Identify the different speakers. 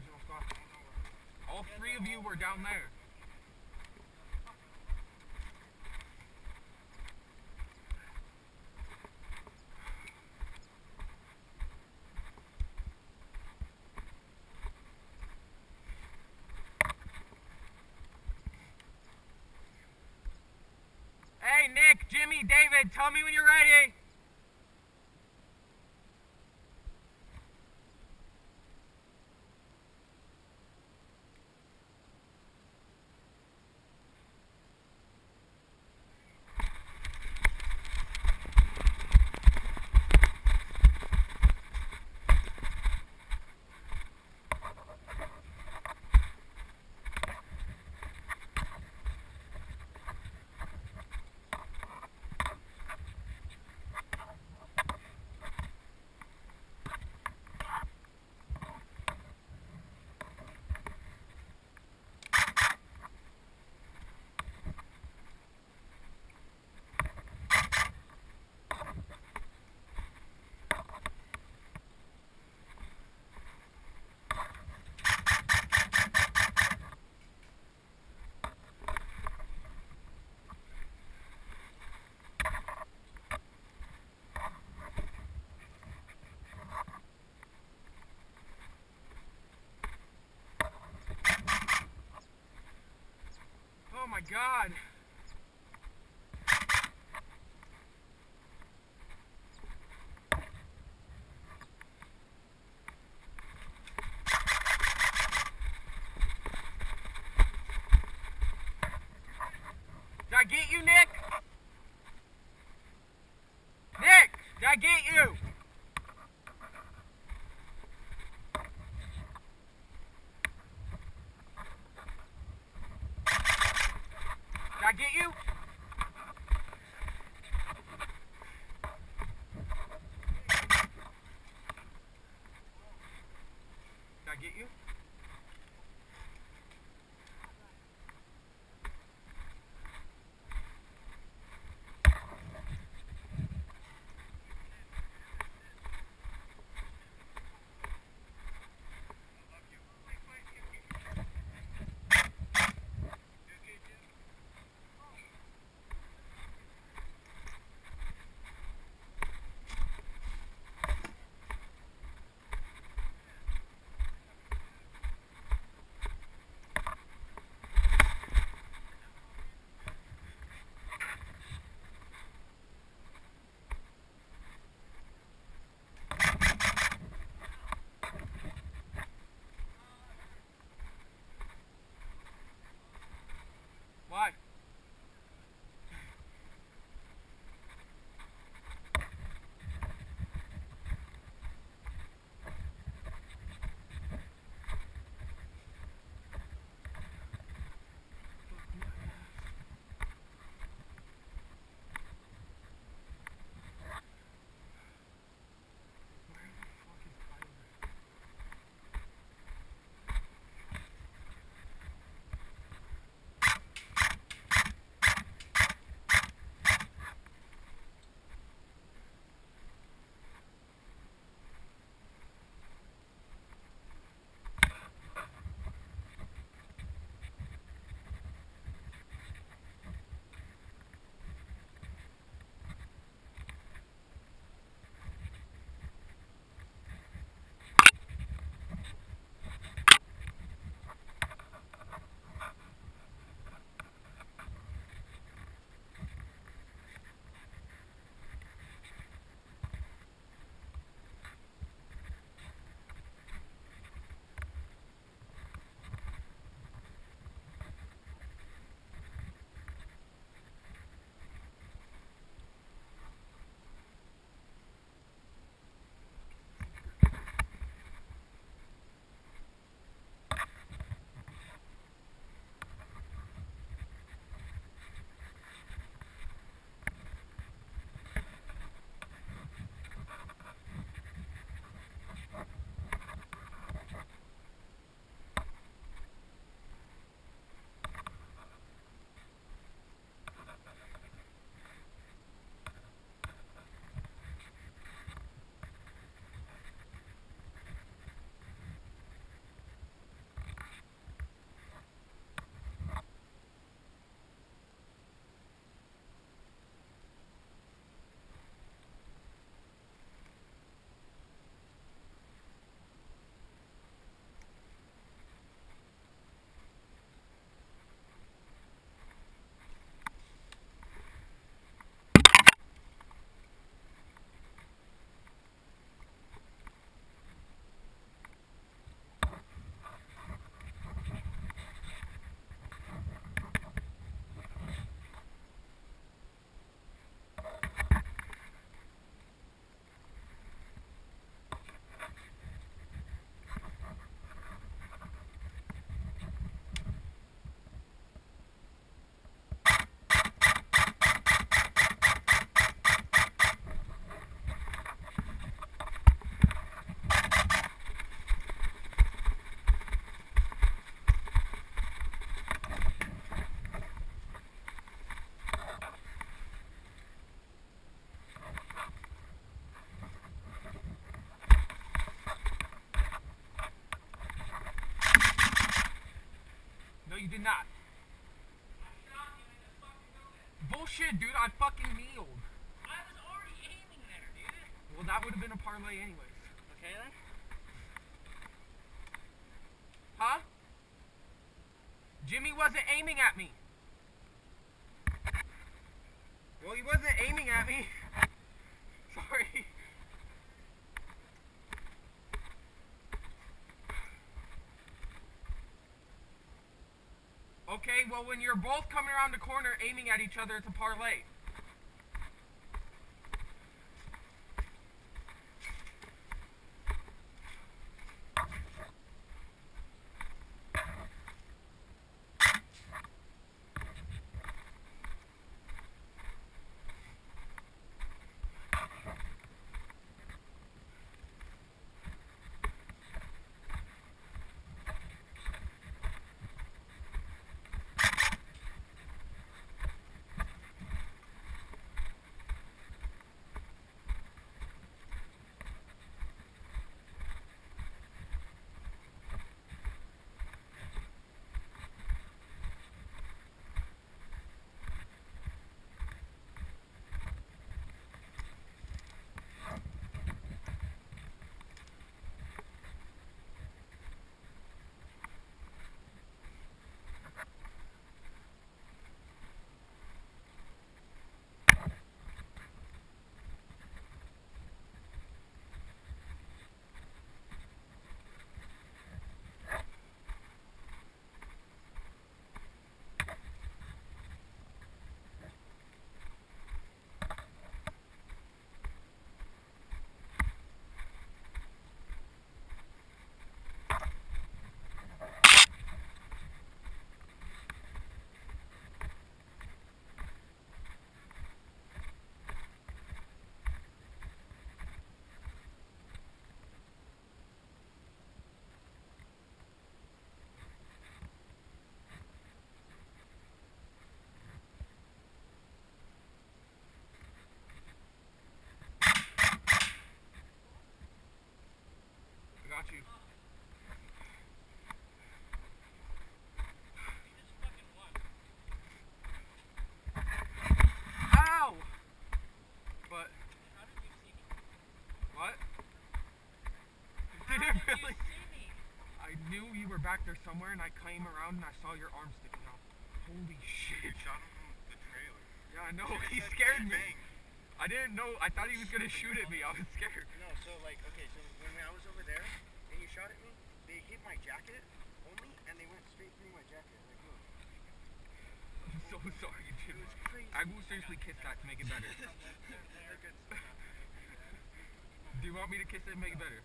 Speaker 1: original stuff. All three of you were down there. Hey, Nick, Jimmy, David, tell me when you're ready. Oh my God. Did I get you, Nick? Nick, did I get you? Did I get you? Did I get you? parlay anyways.
Speaker 2: Okay then.
Speaker 1: Huh? Jimmy wasn't aiming at me. Well, he wasn't aiming at me. Sorry. Okay, well, when you're both coming around the corner aiming at each other, it's a parlay. Got you. Ow! But
Speaker 2: How did you see me?
Speaker 1: what?
Speaker 2: How
Speaker 1: Did it
Speaker 2: did
Speaker 1: really?
Speaker 2: you see me?
Speaker 1: I knew you were back there somewhere, and I came around and I saw your arm sticking out. Holy shit!
Speaker 3: Shot him from the trailer.
Speaker 1: Yeah, I know.
Speaker 3: Should've
Speaker 1: He
Speaker 3: said
Speaker 1: scared me.
Speaker 3: bang.
Speaker 1: I didn't know. I thought he was gonna shoot at me. I was scared.
Speaker 3: No, so like, okay, so when I was over there and you shot at me, they hit my jacket only, and they went straight through my jacket. Like, look.
Speaker 1: I'm so sorry,
Speaker 3: It
Speaker 1: Jimmy.
Speaker 3: was crazy.
Speaker 1: I will seriously kiss that to make it better.
Speaker 3: They're good stuff.
Speaker 1: Do you want me to kiss it and make it better?